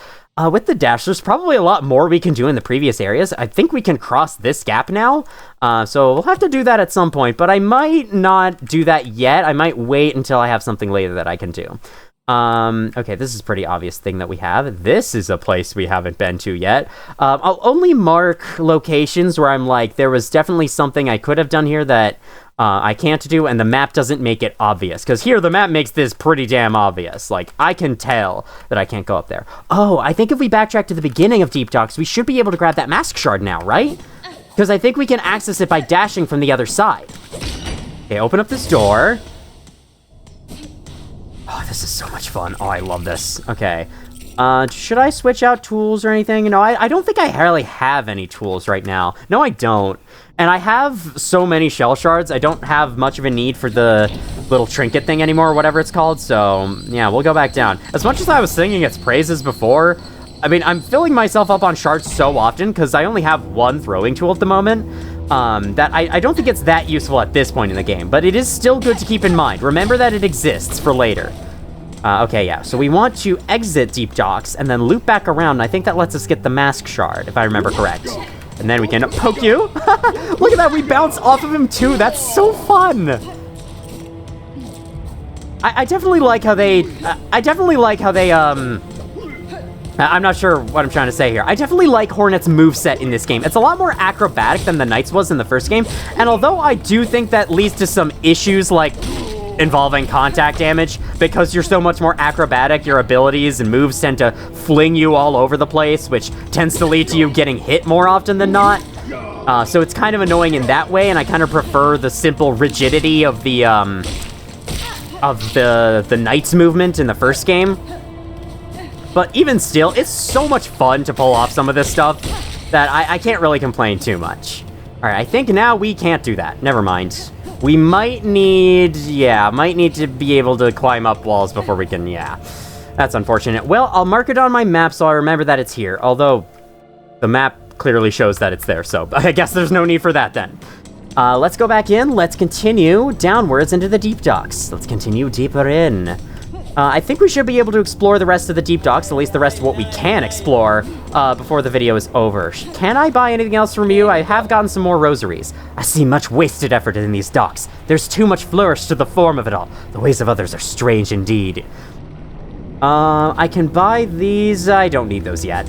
With the dash, there's probably a lot more we can do in the previous areas. I think we can cross this gap now, so we'll have to do that at some point, but I might not do that yet. I might wait until I have something later that I can do. Okay, this is a pretty obvious thing that we have. This is a place we haven't been to yet. I'll only mark locations where I'm like, there was definitely something I could have done here that I can't do, and the map doesn't make it obvious. Because here, the map makes this pretty damn obvious. Like, I can tell that I can't go up there. Oh, I think if we backtrack to the beginning of Deep Docks, we should be able to grab that mask shard now, right? Because I think we can access it by dashing from the other side. Okay, open up this door. Oh, this is so much fun. Oh, I love this. Okay. Should I switch out tools or anything? No, I don't think I really have any tools right now. No, I don't. And I have so many shell shards, I don't have much of a need for the little trinket thing anymore, or whatever it's called, so yeah, we'll go back down. As much as I was singing its praises before, I mean, I'm filling myself up on shards so often, because I only have one throwing tool at the moment, that I don't think it's that useful at this point in the game, but it is still good to keep in mind. Remember that it exists for later. Okay, yeah, so we want to exit Deep Docks and then loop back around, and I think that lets us get the mask shard, if I remember correct. And then we can poke you. Look at that, we bounce off of him too. That's so fun. I definitely like how they, I'm not sure what I'm trying to say here. I definitely like Hornet's moveset in this game. It's a lot more acrobatic than the Knight's was in the first game. And although I do think that leads to some issues like involving contact damage. Because you're so much more acrobatic, your abilities and moves tend to fling you all over the place, which tends to lead to you getting hit more often than not. So it's kind of annoying in that way, and I kind of prefer the simple rigidity of the Knight's movement in the first game. But even still, it's so much fun to pull off some of this stuff that I can't really complain too much. Alright, I think now we can't do that. Never mind. We might need to be able to climb up walls before we can, That's unfortunate. Well, I'll mark it on my map so I remember that it's here. Although, the map clearly shows that it's there, so I guess there's no need for that then. Let's go back in. Let's continue downwards into the deep docks. Let's continue deeper in. I think we should be able to explore the rest of the deep docks, at least the rest of what we can explore, before the video is over. Can I buy anything else from you? I have gotten some more rosaries. I see much wasted effort in these docks. There's too much flourish to the form of it all. The ways of others are strange indeed. I can buy these. I don't need those yet.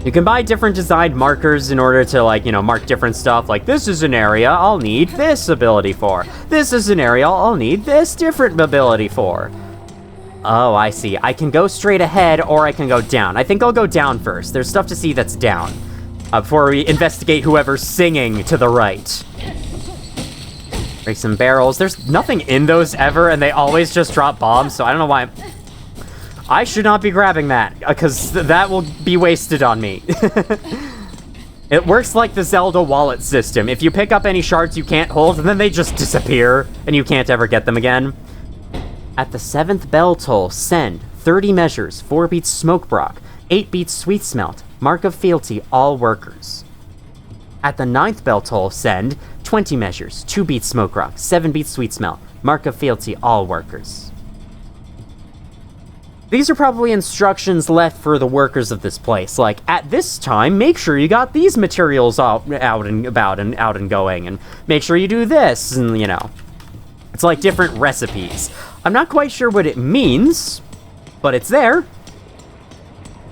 You can buy different designed markers in order to, like, mark different stuff. Like, this is an area I'll need this ability for. This is an area I'll need this different ability for. Oh, I see. I can go straight ahead, or I can go down. I think I'll go down first. There's stuff to see that's down. Before we investigate whoever's singing to the right. Break some barrels. There's nothing in those ever, and they always just drop bombs, so I don't know why I should not be grabbing that, because that will be wasted on me. It works like the Zelda wallet system. If you pick up any shards you can't hold, then they just disappear, and you can't ever get them again. At the 7th bell toll, send 30 measures, 4 beats smoke brock, 8 beats sweet smelt, mark of fealty, all workers. At the 9th bell toll, send 20 measures, 2 beats smoke brock, 7 beats sweet smelt, mark of fealty, all workers. These are probably instructions left for the workers of this place. Like, at this time, make sure you got these materials out and about and out and going, and make sure you do this, and, It's like different recipes. I'm not quite sure what it means, but it's there.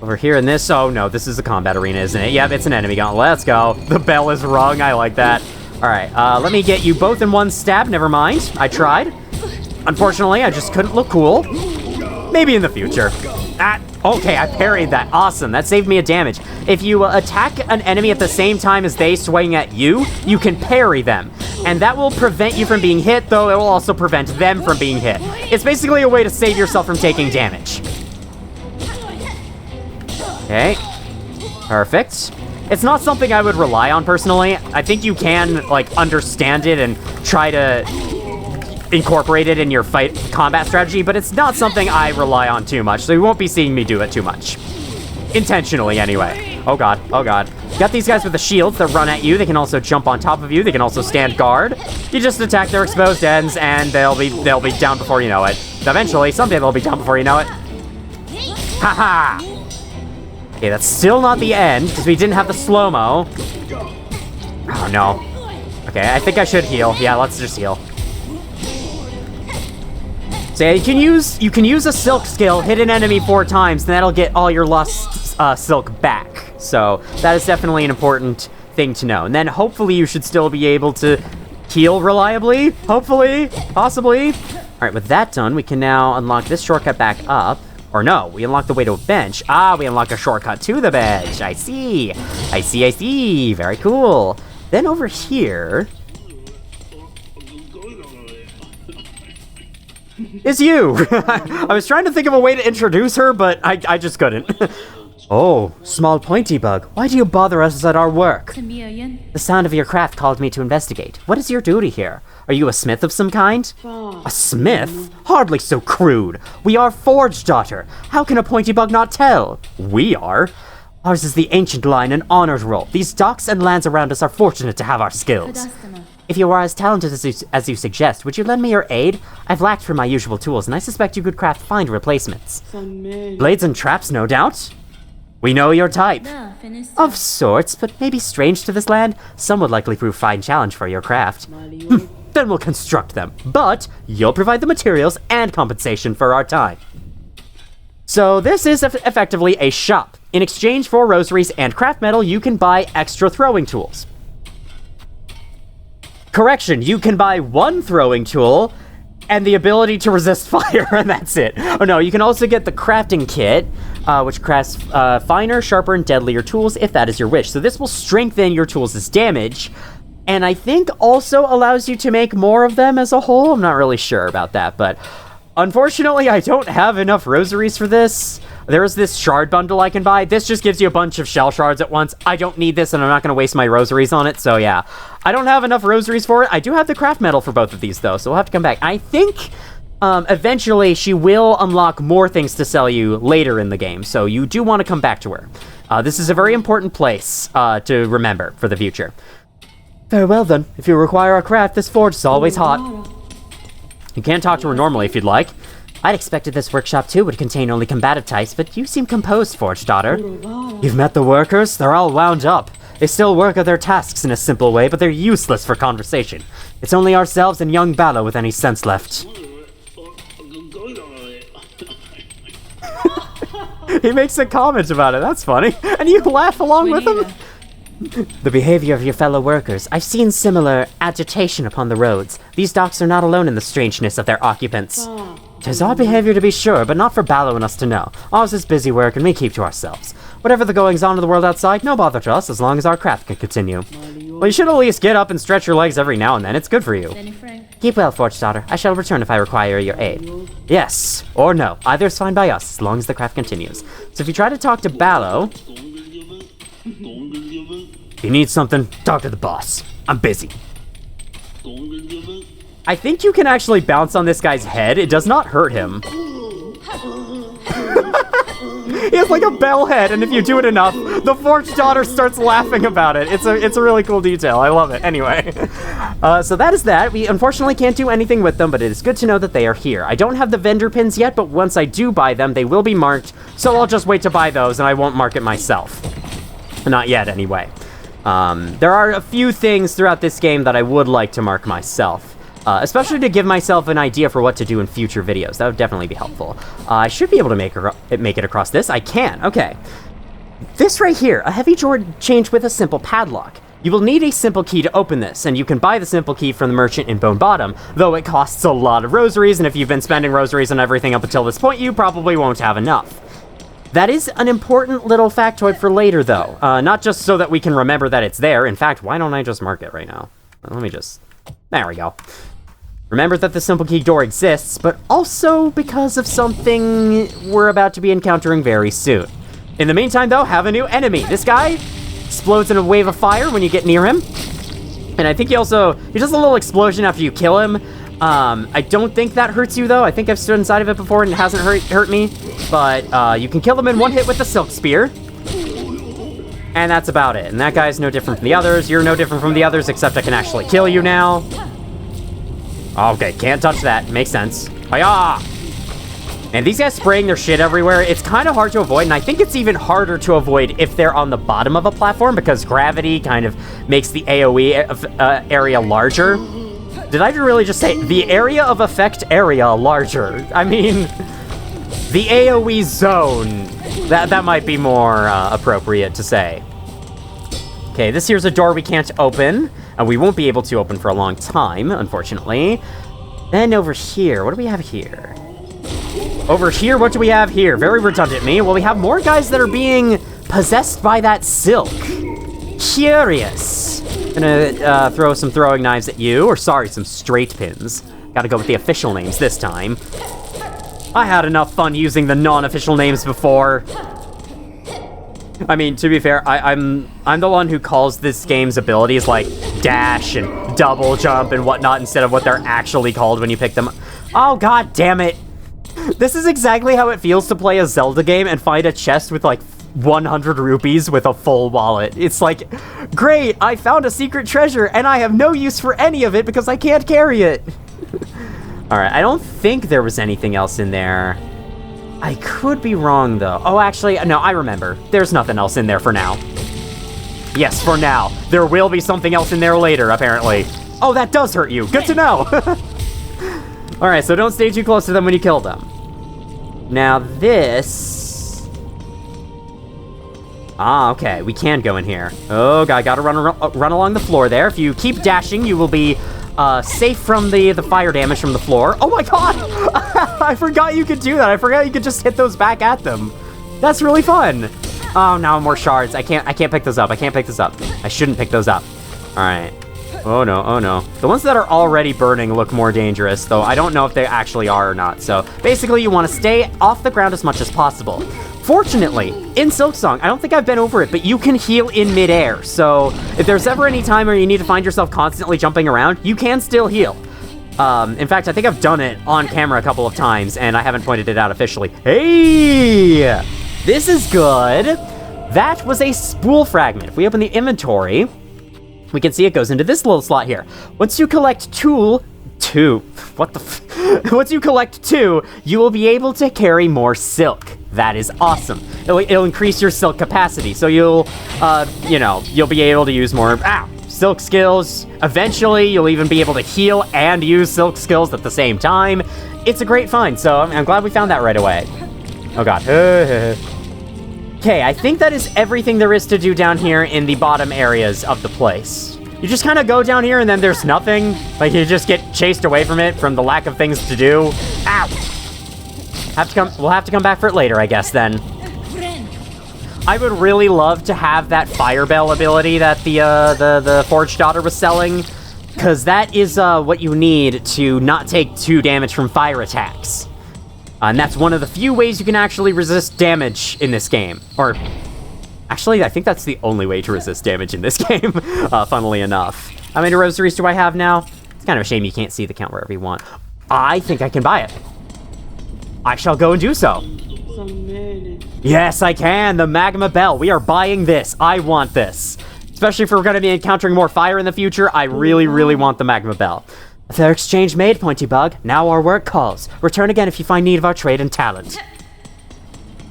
Over here in this, oh no, this is a combat arena, isn't it? Yep, it's an enemy gauntlet. Let's go. The bell is rung, I like that. Alright, let me get you both in one stab, never mind. I tried. Unfortunately, I just couldn't look cool. Maybe in the future. Okay, I parried that. Awesome, that saved me a damage. If you attack an enemy at the same time as they swing at you, you can parry them. And that will prevent you from being hit, though it will also prevent them from being hit. It's basically a way to save yourself from taking damage. Okay. Perfect. It's not something I would rely on personally. I think you can, like, understand it and try to incorporate it in your combat strategy, but it's not something I rely on too much, so you won't be seeing me do it too much. Intentionally, anyway. Oh god, oh god. Got these guys with the shields that run at you. They can also jump on top of you. They can also stand guard. You just attack their exposed ends, and they'll be down before you know it. Eventually, someday they'll be down before you know it. Haha! Okay, that's still not the end, because we didn't have the slow-mo. Oh, no. Okay, I think I should heal. Yeah, let's just heal. So yeah, you can use a silk skill, hit an enemy 4 times, and that'll get all your lost silk back. So that is definitely an important thing to know. And then hopefully you should still be able to heal reliably. Hopefully, possibly. All right, with that done, we can now unlock this shortcut back up. Or no, we unlock the way to a bench. Ah, we unlock a shortcut to the bench. I see. I see, I see. Very cool. Then over here is you. I was trying to think of a way to introduce her, but I just couldn't. Oh, small pointy bug. Why do you bother us at our work? The sound of your craft called me to investigate. What is your duty here? Are you a smith of some kind? A smith? Hardly so crude. We are Forge Daughter. How can a pointy bug not tell? We are. Ours is the ancient line and honored role. These docks and lands around us are fortunate to have our skills. If you are as talented as you suggest, would you lend me your aid? I've lacked for my usual tools, and I suspect you could craft fine replacements. Blades and traps, no doubt? We know your type. Of sorts, but maybe strange to this land. Some would likely prove fine challenge for your craft. Then we'll construct them, but you'll provide the materials and compensation for our time. So this is effectively a shop. In exchange for rosaries and craft metal, you can buy extra throwing tools. Correction, you can buy 1 throwing tool and the ability to resist fire, and that's it. Oh no, you can also get the crafting kit, which crafts finer, sharper, and deadlier tools if that is your wish. So this will strengthen your tools' damage, and I think also allows you to make more of them as a whole. I'm not really sure about that, but unfortunately, I don't have enough rosaries for this. There's this shard bundle I can buy. This just gives you a bunch of shell shards at once. I don't need this, and I'm not going to waste my rosaries on it, so yeah. I don't have enough rosaries for it. I do have the craft metal for both of these, though, so we'll have to come back. I think eventually she will unlock more things to sell you later in the game, so you do want to come back to her. This is a very important place to remember for the future. Very well, then. If you require a craft, this forge is always hot. You can talk to her normally if you'd like. I'd expected this workshop too would contain only combative types, but you seem composed, Forge Daughter. You've met the workers? They're all wound up. They still work at their tasks in a simple way, but they're useless for conversation. It's only ourselves and young Bala with any sense left. He makes a comment about it, that's funny. And you laugh along with him? The behavior of your fellow workers. I've seen similar agitation upon the roads. These docks are not alone in the strangeness of their occupants. Tis odd behavior to be sure, but not for Ballo and us to know. Ours is busy work, and we keep to ourselves. Whatever the goings-on of the world outside, no bother to us, as long as our craft can continue. Well, you should at least get up and stretch your legs every now and then. It's good for you. Keep well, Forge Daughter. I shall return if I require your aid. Yes, or no. Either is fine by us, as long as the craft continues. So if you try to talk to Ballo... If you need something, talk to the boss. I'm busy. I think you can actually bounce on this guy's head. It does not hurt him. He has like a bell head, and if you do it enough, the Forge Daughter starts laughing about it. It's a really cool detail. I love it. Anyway, so that is that. We unfortunately can't do anything with them, but it is good to know that they are here. I don't have the vendor pins yet, but once I do buy them, they will be marked, so I'll just wait to buy those, and I won't mark it myself. Not yet, anyway. There are a few things throughout this game that I would like to mark myself. Especially to give myself an idea for what to do in future videos. That would definitely be helpful. I should be able to make it across this. I can. Okay. This right here, a heavy chain with a simple padlock. You will need a simple key to open this, and you can buy the simple key from the merchant in Bone Bottom, though it costs a lot of rosaries, and if you've been spending rosaries on everything up until this point, you probably won't have enough. That is an important little factoid for later, though. Not just so that we can remember that it's there. In fact, why don't I just mark it right now? Let me just... There we go. Remember that the simple key door exists, but also because of something we're about to be encountering very soon. In the meantime, though, have a new enemy. This guy explodes in a wave of fire when you get near him. And I think he does a little explosion after you kill him. I don't think that hurts you, though. I think I've stood inside of it before and it hasn't hurt me. But you can kill him in one hit with the Silkspear. And that's about it. And that guy's no different from the others. You're no different from the others, except I can actually kill you now. Okay, can't touch that. Makes sense. Hiya! And these guys spraying their shit everywhere, it's kind of hard to avoid, and I think it's even harder to avoid if they're on the bottom of a platform, because gravity kind of makes the AoE area larger. Did I really just say the area of effect area larger? I mean, the AoE zone. That might be more appropriate to say. Okay, this here's a door we can't open, and we won't be able to open for a long time, unfortunately. Then over here, what do we have here? Over here, what do we have here? Very redundant me. Well, we have more guys that are being possessed by that silk. Curious. Gonna throw some throwing knives at you, or sorry, some straight pins. Gotta go with the official names this time. I had enough fun using the non-official names before. I mean, to be fair, I'm the one who calls this game's abilities like dash and double jump and whatnot instead of what they're actually called when you pick them. Oh, god damn it. This is exactly how it feels to play a Zelda game and find a chest with like 100 rupees with a full wallet. It's like, great, I found a secret treasure and I have no use for any of it because I can't carry it. Alright, I don't think there was anything else in there. I could be wrong, though. Oh, actually, no, I remember. There's nothing else in there for now. Yes, for now. There will be something else in there later, apparently. Oh, that does hurt you. Good to know. Alright, so don't stay too close to them when you kill them. Now, this... Ah, okay, we can go in here. Oh, God, gotta run along the floor there. If you keep dashing, you will be safe from the fire damage from the floor. Oh my god! I forgot you could do that. I forgot you could just hit those back at them. That's really fun. Oh, now more shards. I can't pick those up. I can't pick those up. I shouldn't pick those up. All right. Oh no, oh no. The ones that are already burning look more dangerous, though I don't know if they actually are or not. So basically you want to stay off the ground as much as possible. Fortunately, in Silksong, I don't think I've been over it, but you can heal in midair. So if there's ever any time where you need to find yourself constantly jumping around, you can still heal. In fact, I think I've done it on camera a couple of times, and I haven't pointed it out officially. Hey! This is good. That was a spool fragment. If we open the inventory, we can see it goes into this little slot here. Once you collect Once you collect 2, you will be able to carry more silk. That is awesome. It'll increase your silk capacity, so you'll be able to use more, silk skills. Eventually, you'll even be able to heal and use silk skills at the same time. It's a great find, so I'm glad we found that right away. Oh god. Okay, I think that is everything there is to do down here in the bottom areas of the place. You just kind of go down here and then there's nothing. Like, you just get chased away from it from the lack of things to do. Ow! We'll have to come back for it later, I guess, then. I would really love to have that fire bell ability that the Forge Daughter was selling, because that is what you need to not take 2 damage from fire attacks. And that's one of the few ways you can actually resist damage in this game. Or, actually, I think that's the only way to resist damage in this game, funnily enough. How many rosaries do I have now? It's kind of a shame you can't see the count wherever you want. I think I can buy it. I shall go and do so. Yes, I can. The Magma Bell. We are buying this. I want this. Especially if we're going to be encountering more fire in the future, I really, really want the Magma Bell. A fair exchange made, Pointy Bug. Now our work calls. Return again if you find need of our trade and talent.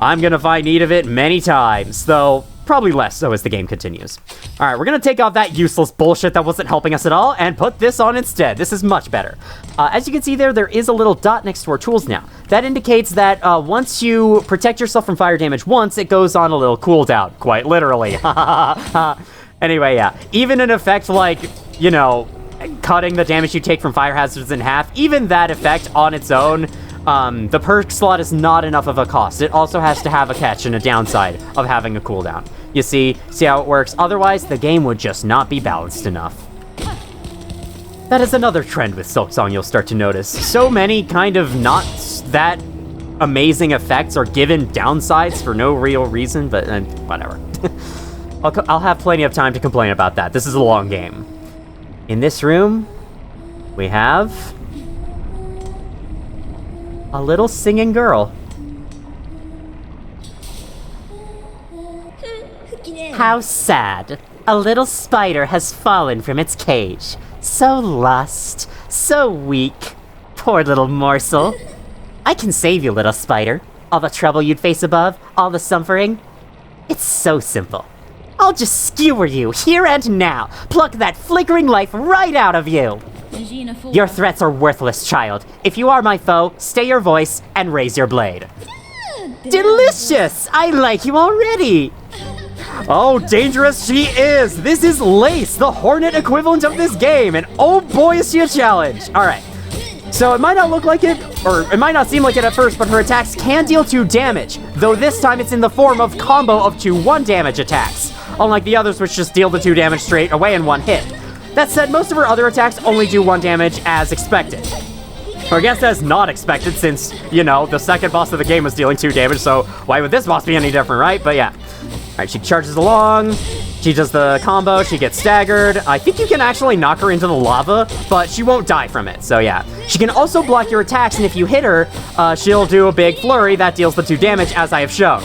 I'm going to find need of it many times, though probably less so as the game continues. All right, we're going to take off that useless bullshit that wasn't helping us at all and put this on instead. This is much better. As you can see there is a little dot next to our tools now. That indicates that once you protect yourself from fire damage once, it goes on a little cooldown, quite literally. Anyway, yeah, even an effect like, cutting the damage you take from fire hazards in half, even that effect on its own, the perk slot is not enough of a cost. It also has to have a catch and a downside of having a cooldown. You see how it works? Otherwise, the game would just not be balanced enough. That is another trend with Silksong you'll start to notice. So many kind of not that amazing effects are given downsides for no real reason, but whatever. I'll have plenty of time to complain about that. This is a long game. In this room, we have a little singing girl. How sad. A little spider has fallen from its cage. So lost, so weak. Poor little morsel. I can save you, little spider. All the trouble you'd face above, all the suffering. It's so simple. I'll just skewer you here and now. Pluck that flickering life right out of you. Your threats are worthless, child. If you are my foe, stay your voice and raise your blade. Delicious! I like you already. Oh, dangerous she is! This is Lace, the Hornet equivalent of this game, and oh boy is she a challenge! Alright, so it might not look like it, or it might not seem like it at first, but her attacks can deal 2 damage, though this time it's in the form of combo of 2 1-damage attacks, unlike the others which just deal the 2 damage straight away in 1 hit. That said, most of her other attacks only do 1 damage as expected. Or I guess as not expected, since, the second boss of the game was dealing 2 damage, so why would this boss be any different, right? But yeah. Alright, she charges along, she does the combo, she gets staggered. I think you can actually knock her into the lava, but she won't die from it, so yeah. She can also block your attacks, and if you hit her, she'll do a big flurry that deals the 2 damage, as I have shown.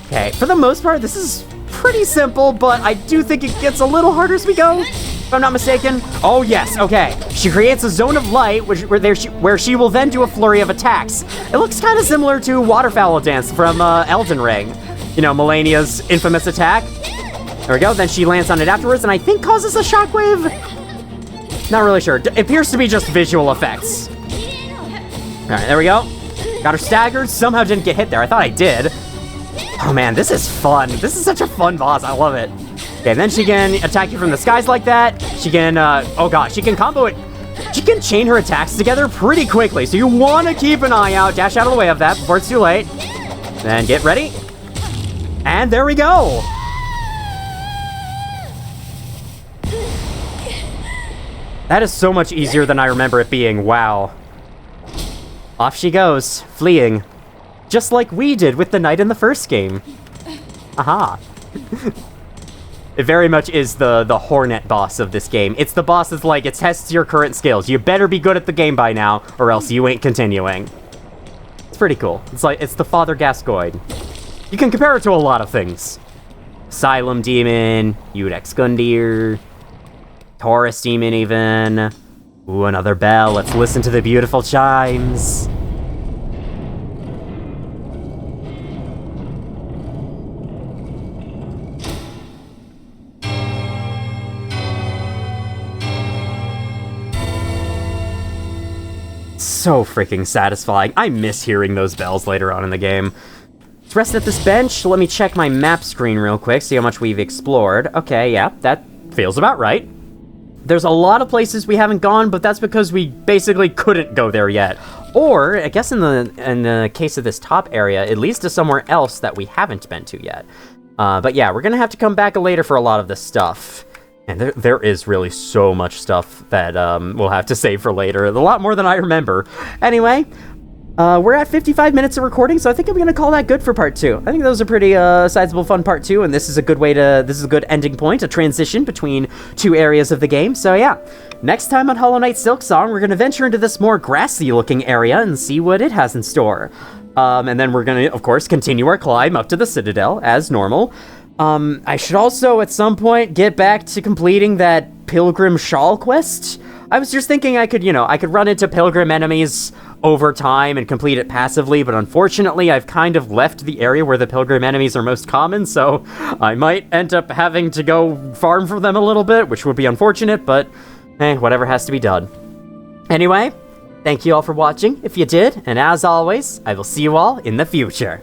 Okay, for the most part, this is pretty simple, but I do think it gets a little harder as we go, if I'm not mistaken. Oh yes, okay. She creates a zone of light, where she will then do a flurry of attacks. It looks kind of similar to Waterfowl Dance from Elden Ring. Melania's infamous attack. There we go, then she lands on it afterwards, and I think causes a shockwave? Not really sure. It appears to be just visual effects. Alright, there we go. Got her staggered, somehow didn't get hit there. I thought I did. Oh man, this is fun. This is such a fun boss, I love it. Okay, then she can attack you from the skies like that. She can, oh gosh, she can combo it She can chain her attacks together pretty quickly, so you want to keep an eye out. Dash out of the way of that before it's too late. Then get ready. And there we go. That is so much easier than I remember it being. Wow. Off she goes, fleeing. Just like we did with the knight in the first game. Aha. It very much is the Hornet boss of this game. It's the boss that's like, it tests your current skills. You better be good at the game by now, or else you ain't continuing. It's pretty cool. It's like, it's the Father Gascoigne. You can compare it to a lot of things. Asylum Demon, Udex Gundyr, Taurus Demon even. Ooh, another bell. Let's listen to the beautiful chimes. So freaking satisfying. I miss hearing those bells later on in the game. Let's rest at this bench. Let me check my map screen real quick, see how much we've explored. Okay, yeah, that feels about right. There's a lot of places we haven't gone, but that's because we basically couldn't go there yet. Or, I guess in the case of this top area, it leads to somewhere else that we haven't been to yet. But yeah, we're gonna have to come back later for a lot of this stuff. And there is really so much stuff that we'll have to save for later. A lot more than I remember. Anyway, we're at 55 minutes of recording, so I think I'm gonna call that good for part 2. I think that was a pretty sizable fun part 2, and this is a good ending point, a transition between 2 areas of the game. So yeah, next time on Hollow Knight Silksong, we're gonna venture into this more grassy-looking area and see what it has in store. And then we're gonna, of course, continue our climb up to the Citadel as normal. I should also, at some point, get back to completing that Pilgrim Shawl quest. I was just thinking I could run into Pilgrim enemies over time and complete it passively, but unfortunately, I've kind of left the area where the Pilgrim enemies are most common, so I might end up having to go farm for them a little bit, which would be unfortunate, but, whatever has to be done. Anyway, thank you all for watching, if you did, and as always, I will see you all in the future.